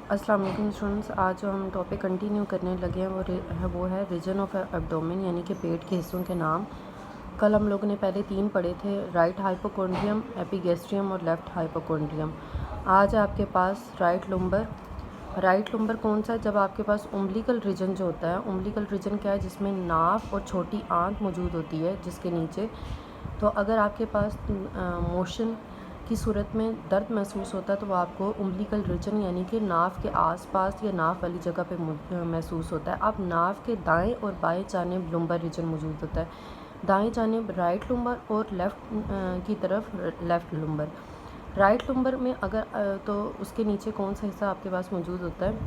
अस्सलाम वालेकुम स्टूडेंट्स। आज जो हम टॉपिक कंटिन्यू करने लगे हैं वो है रीजन ऑफ एब्डोमेन यानी कि पेट के हिस्सों के नाम। कल हम लोगों ने पहले 3 पढ़े थे, राइट हाइपोकॉन्ड्रियम, एपिगैस्ट्रियम और लेफ़्ट हाइपोकॉन्ड्रियम। आज आपके पास राइट लुम्बर। राइट लुम्बर कौन सा है? जब आपके पास उम्बिलिकल रीजन जो होता है, उम्बिलिकल रीजन क्या है? जिसमें नाभ और छोटी आंत मौजूद होती है जिसके नीचे। तो अगर आपके पास मोशन की सूरत में दर्द महसूस होता है तो वो आपको उम्बिलिकल रीजन यानी कि नाभ के आसपास या नाभ वाली जगह पे महसूस होता है। अब नाभ के दाएं और बाएं जानिब लुम्बर रीजन मौजूद होता है। दाएं जानिब राइट लुम्बर और लेफ़्ट की तरफ लेफ़्ट लुम्बर। राइट लुम्बर में अगर तो उसके नीचे कौन सा हिस्सा आपके पास मौजूद होता है?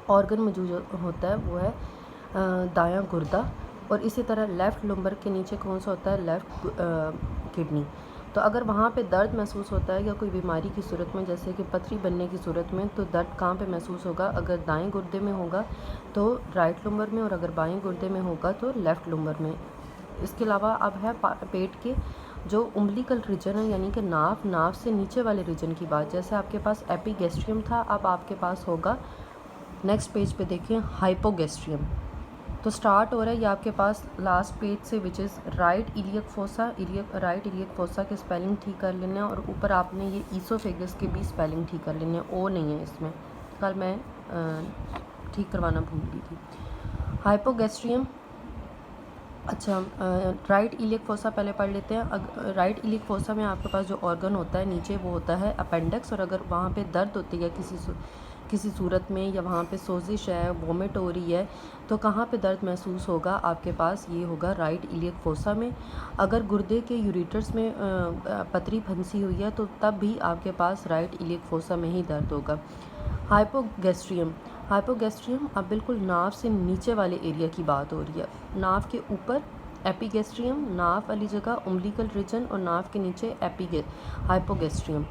ऑर्गन मौजूद होता है, वो है दायां गुर्दा। और इसी तरह लेफ़्ट लुम्बर के नीचे कौन सा होता है? Left kidney. तो अगर वहाँ पे दर्द महसूस होता है या कोई बीमारी की सूरत में, जैसे कि पथरी बनने की सूरत में, तो दर्द कहाँ पे महसूस होगा? अगर दाएं गुर्दे में होगा तो राइट लुम्बर में, और अगर बाएं गुर्दे में होगा तो लेफ़्ट लुम्बर में। इसके अलावा अब है पेट के जो उम्बिलिकल रीजन है यानी कि नाभ से नीचे वाले रीजन की बात। जैसे आपके पास एपिगैस्ट्रियम था, अब आपके पास होगा, नेक्स्ट पेज पे देखिए, हाइपोगैस्ट्रियम। तो स्टार्ट हो रहा है ये आपके पास लास्ट पेज से, which is right iliac fossa. Right iliac fossa के स्पेलिंग ठीक कर लेने हैं, और ऊपर आपने ये ईसोफेगस के भी स्पेलिंग ठीक कर लेने हैं। ओ नहीं है इसमें, कल मैं ठीक करवाना भूल गई थी। हाइपोगैस्ट्रियम। अच्छा, राइट इलियक फोसा पहले पढ़ लेते हैं। राइट इलियक फोसा में आपके पास जो ऑर्गन होता है नीचे, वो होता है अपेंडिक्स। और अगर वहाँ पे दर्द होती है किसी सूरत में, या वहाँ पे सोजिश है, वोमिट हो रही है, तो कहाँ पे दर्द महसूस होगा आपके पास? ये होगा राइट इलियक फोसा में। अगर गुर्दे के यूरेटर्स में पथरी फंसी हुई है तो तब भी आपके पास राइट इलियक फोसा में ही दर्द होगा। हाइपोगैस्ट्रियम। हाइपोगैस्ट्रियम अब बिल्कुल नाभ से नीचे वाले एरिया की बात हो रही है। नाभ के ऊपर एपिगैस्ट्रियम, नाभ वाली जगह उम्बिलिकल रीजन, और नाभ के नीचे हाइपोगैस्ट्रियम।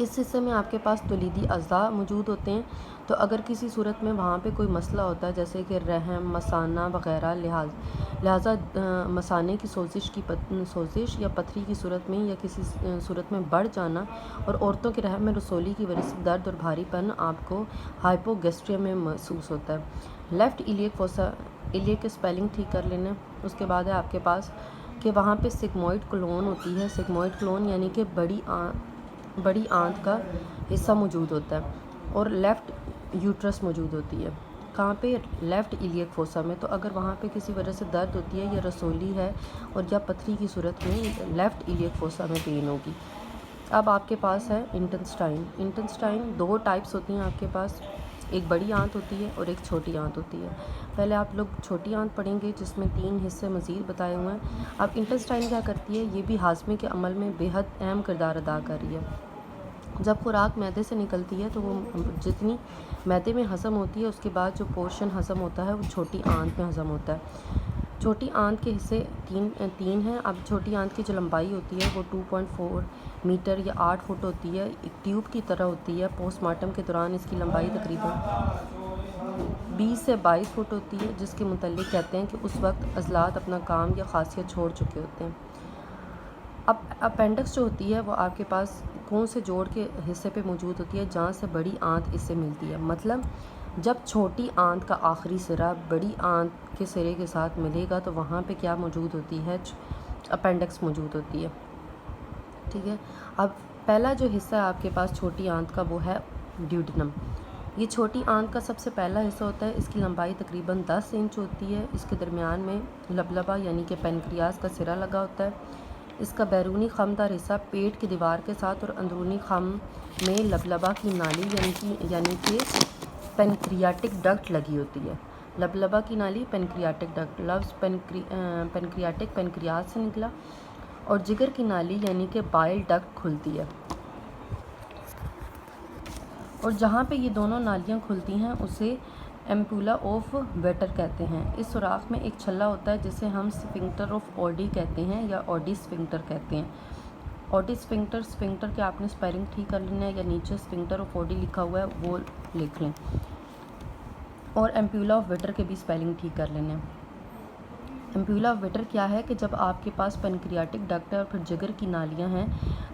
इस हिस्से में आपके पास तौलीदी अज़्ज़ा मौजूद होते हैं। तो अगर किसी सूरत में वहाँ पे कोई मसला होता है, जैसे कि रहम, मसाना वग़ैरह, लिहाजा मसाने की सोजिश या पथरी की सूरत में, या किसी सूरत में बढ़ जाना, और औरतों के रहम में रसोली की वजह से दर्द और भारीपन आपको हाइपोगैस्ट्रियम में महसूस होता है। लेफ़्ट इलियक फोसा, इलियक के स्पेलिंग ठीक कर लेना। उसके बाद है आपके पास कि वहाँ पे सिग्मोइड क्लोन होती है। सिग्मोइड क्लोन यानी कि बड़ी आंत का हिस्सा मौजूद होता है, और लेफ़्ट यूट्रस मौजूद होती है। कहाँ पे? लेफ़्ट इलियक फोसा में। तो अगर वहाँ पे किसी वजह से दर्द होती है या रसोली है और या पथरी की सूरत में, लेफ़्ट इलियक फोसा में पेन होगी। अब आपके पास है इंटेस्टाइन। इंटेस्टाइन 2 टाइप्स होती हैं आपके पास, एक बड़ी आंत होती है और एक छोटी आंत होती है। पहले आप लोग छोटी आंत पढ़ेंगे जिसमें 3 हिस्से मज़ीद बताए हुए हैं। अब इंटेस्टाइन क्या करती है? ये भी हाजमे के अमल में बेहद अहम किरदार अदा कर रही है। जब खुराक मैदे से निकलती है तो वो जितनी मैदे में हज़म होती है, उसके बाद जो पोर्शन हज़म होता है वो छोटी आंत में हज़म होता है। छोटी आंत के हिस्से तीन हैं। अब छोटी आंत की जो लंबाई होती है वो 2.4 मीटर या 8 फुट होती है, एक ट्यूब की तरह होती है। पोस्टमार्टम के दौरान इसकी लंबाई तकरीबन 20 से 22 फुट होती है, जिसके मुतल्लिक कहते हैं कि उस वक्त अज़लात अपना काम या खासियत छोड़ चुके होते हैं। अब अपेंडिक्स जो होती है वो आपके पास कौन से जोड़ के हिस्से पे मौजूद होती है? जहाँ से बड़ी आंत इससे मिलती है। मतलब जब छोटी आंत का आखिरी सिरा बड़ी आंत के सिरे के साथ मिलेगा तो वहाँ पे क्या मौजूद होती है? अपेंडिक्स मौजूद होती है। ठीक है। अब पहला जो हिस्सा है आपके पास छोटी आंत का, वो है ड्यूडेनम। ये छोटी आंत का सबसे पहला हिस्सा होता है। इसकी लंबाई तकरीबन 10 इंच होती है। इसके दरमियान में लबलबा यानी कि पेनक्रियास का सिरा लगा होता है। इसका बैरूनी खमदार हिस्सा पेट की दीवार के साथ और अंदरूनी खम में लबलबा की नाली यानी कि पेनक्रियाटिक डक्ट लगी होती है। लबलबा की नाली, पेनक्रियाटिक डक्ट, लफ्ज़ पेनक्रियाटिक पेनक्रियास से निकला। और जिगर की नाली यानी कि बाइल डक्ट खुलती है, और जहाँ पे ये दोनों नालियाँ खुलती हैं उसे एम्पुला ऑफ वेटर कहते हैं। इस सुराख में एक छल्ला होता है जिसे हम स्फिंक्टर ऑफ ऑडी कहते हैं या ऑडी स्फिंक्टर कहते हैं। ऑडी स्फिंक्टर, स्फिंक्टर के आपने स्पेलिंग ठीक कर लेना है, या नीचे स्फिंक्टर ऑफ ऑडी लिखा हुआ है वो लिख लें, और एम्पुला ऑफ वेटर के भी स्पेलिंग ठीक कर लेने हैं। एम्प्यूला ऑफ विटर क्या है कि जब आपके पास पेनक्रियाटिक डक्ट है और फिर जिगर की नालियाँ हैं,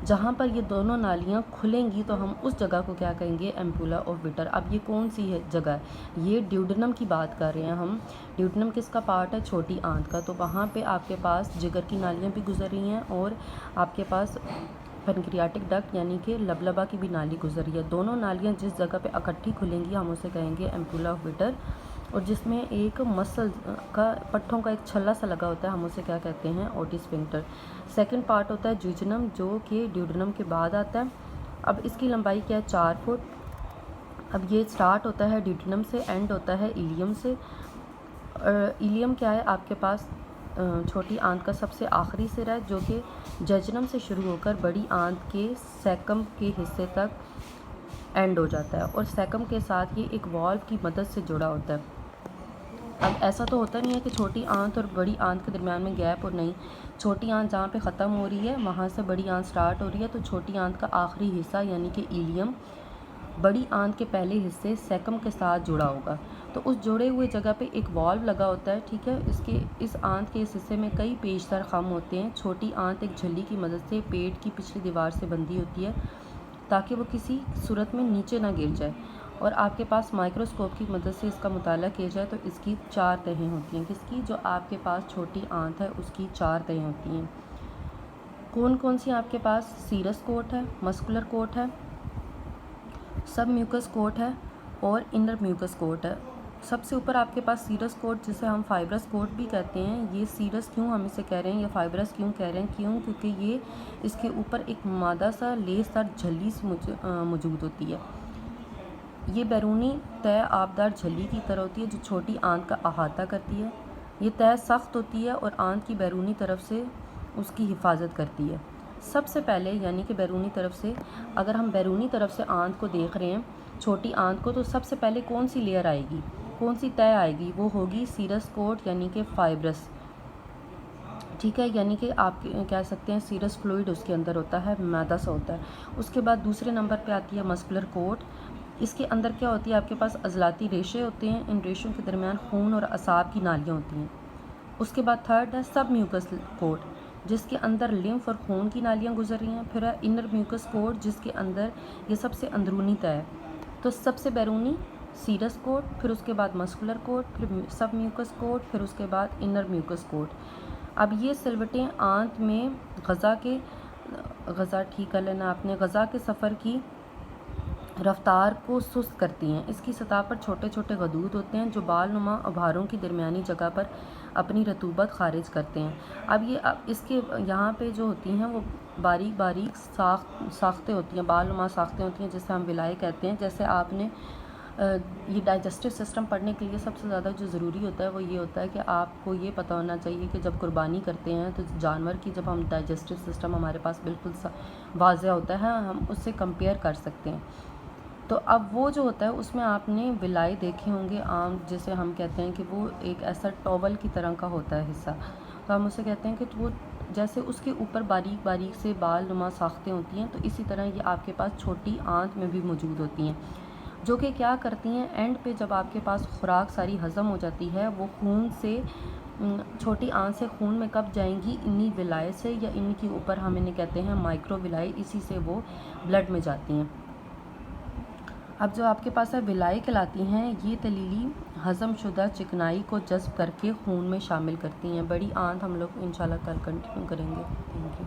जहाँ पर ये दोनों नालियाँ खुलेंगी तो हम उस जगह को क्या कहेंगे, एम्प्यूला ऑफ विटर। अब ये कौन सी है जगह है, ये ड्यूडेनम की बात कर रहे हैं हम। ड्यूडेनम किसका पार्ट है, छोटी आंत का। तो वहाँ पे आपके पास जिगर की नालियाँ भी गुजर रही हैं और आपके पास पेनक्रियाटिक डक्ट यानी कि लबलबा की भी नाली गुजर रही है। दोनों नालियाँ जिस जगह पे इकट्ठी खुलेंगी हम उसे कहेंगे एम्प्यूला ऑफ विटर। और जिसमें एक मसल का पट्ठों का एक छल्ला सा लगा होता है, हम उसे क्या कहते हैं, ओटिस स्फिंक्टर। सेकंड पार्ट होता है ज्यूजेनम, जो कि ड्यूडेनम के बाद आता है। अब इसकी लंबाई क्या है, 4 फुट। अब ये स्टार्ट होता है ड्यूडेनम से, एंड होता है इलियम से। इलियम क्या है आपके पास, छोटी आंत का सबसे आखिरी सिरा है, जो कि जजनम से शुरू होकर बड़ी आंत के सैकम के हिस्से तक एंड हो जाता है और सैकम के साथ ये एक वॉल्व की मदद से जुड़ा होता है। अब ऐसा तो होता नहीं है कि छोटी आंत और बड़ी आंत के दरमियान में गैप, और नहीं, छोटी आंत जहाँ पे ख़त्म हो रही है वहाँ से बड़ी आंत स्टार्ट हो रही है, तो छोटी आंत का आखिरी हिस्सा यानी कि इलियम बड़ी आंत के पहले हिस्से सैकम के साथ जुड़ा होगा। तो उस जुड़े हुए जगह पे एक वॉल्व लगा होता है, ठीक है। इस आंत के इस हिस्से में कई पेचदार खम होते हैं। छोटी आंत एक झिल्ली की मदद से पेट की पिछली दीवार से बंधी होती है ताकि वो किसी सूरत में नीचे ना गिर जाए, और आपके पास माइक्रोस्कोप की मदद से इसका मुताला किया जाए तो इसकी 4 तहें होती हैं। किसकी, जो आपके पास छोटी आंत है उसकी 4 तहें होती हैं। कौन कौन सी आपके पास, सीरस कोट है, मस्कुलर कोट है, सब म्यूकस कोट है और इनर म्यूकस कोट है। सबसे ऊपर आपके पास सीरस कोट, जिसे हम फाइब्रस कोट भी कहते हैं। ये सीरस क्यों हम इसे कह रहे हैं या फाइब्रस क्यों कह रहे हैं, क्यों, क्योंकि ये इसके ऊपर एक मादा सा लेसदार झिल्ली मौजूद होती है। ये बैरूनी तह आबदार झिल्ली की तरह होती है जो छोटी आंत का अहाता करती है। ये तह सख्त होती है और आंत की बैरूनी तरफ से उसकी हिफाजत करती है। सबसे पहले यानी कि बैरूनी तरफ से, अगर हम बैरूनी तरफ से आंत को देख रहे हैं, छोटी आंत को, तो सबसे पहले कौन सी लेयर आएगी, कौन सी तह आएगी, वो होगी सीरस कोट यानी कि फाइब्रस, ठीक है। यानी कि आप कह सकते हैं सीरस फ्लूइड उसके अंदर होता है, मैदा सा होता है। उसके बाद दूसरे नंबर पे आती है मस्कुलर कोट। इसके अंदर क्या होती है, आपके पास अजलाती रेशे होते हैं, इन रेशों के दरमियान खून और असाब की नालियाँ होती हैं। उसके बाद थर्ड है सब म्यूकस कोट, जिसके अंदर लिम्फ और खून की नालियाँ गुजर रही हैं। फिर है इनर म्यूकस कोट, जिसके अंदर ये सबसे अंदरूनी तह है। तो सबसे बैरूनी सीरस कोट, फिर उसके बाद मस्कुलर कोट, फिर सब म्यूकस कोट, फिर उसके बाद इनर म्यूकस कोट। अब ये सिलवटें आंत में गज़ा ठीक कर लेना आपने, गज़ा के सफ़र की रफ्तार को सुस्त करती हैं। इसकी सतह पर छोटे छोटे गदूद होते हैं जो बाल नुमा आभारों की दरमियानी जगह पर अपनी रतूबत खारिज करते हैं। अब इसके यहाँ पे जो होती हैं वो बारीक बारीक साख्तें होती हैं, बाल नुमा साख्तें होती हैं, जिसे हम विलाय कहते हैं। जैसे आपने ये डाइजेस्टिव सिस्टम पढ़ने के लिए सबसे ज़्यादा जो ज़रूरी होता है वो ये होता है कि आपको ये पता होना चाहिए कि जब कुर्बानी करते हैं तो जानवर की जब हम डाइजेस्टिव सिस्टम हमारे पास बिल्कुल वाज़ेह होता है, हम उससे कंपेयर कर सकते हैं। तो अब वो जो होता है उसमें आपने विलाई देखे होंगे, आम जिसे हम कहते हैं कि वो एक ऐसा टॉवल की तरह का होता है हिस्सा, तो हम उसे कहते हैं कि वो जैसे उसके ऊपर बारीक बारीक से बाल नुमा साख्तें होती हैं, तो इसी तरह ये आपके पास छोटी आंत में भी मौजूद होती हैं, जो कि क्या करती हैं, एंड पे जब आपके पास खुराक सारी हज़म हो जाती है, वो खून से छोटी आंत से खून में कब जाएंगी, इन्हीं विलाय से, या इनके ऊपर हम इन्हें कहते हैं माइक्रो विलाय, इसी से वो ब्लड में जाती हैं। अब जो आपके पास है विलाय कहलाती हैं, ये तलीली हज़म शुदा चिकनाई को जज़्ब करके खून में शामिल करती हैं। बड़ी आंत हम लोग इंशाल्लाह कल कंटिन्यू करेंगे। Thank you.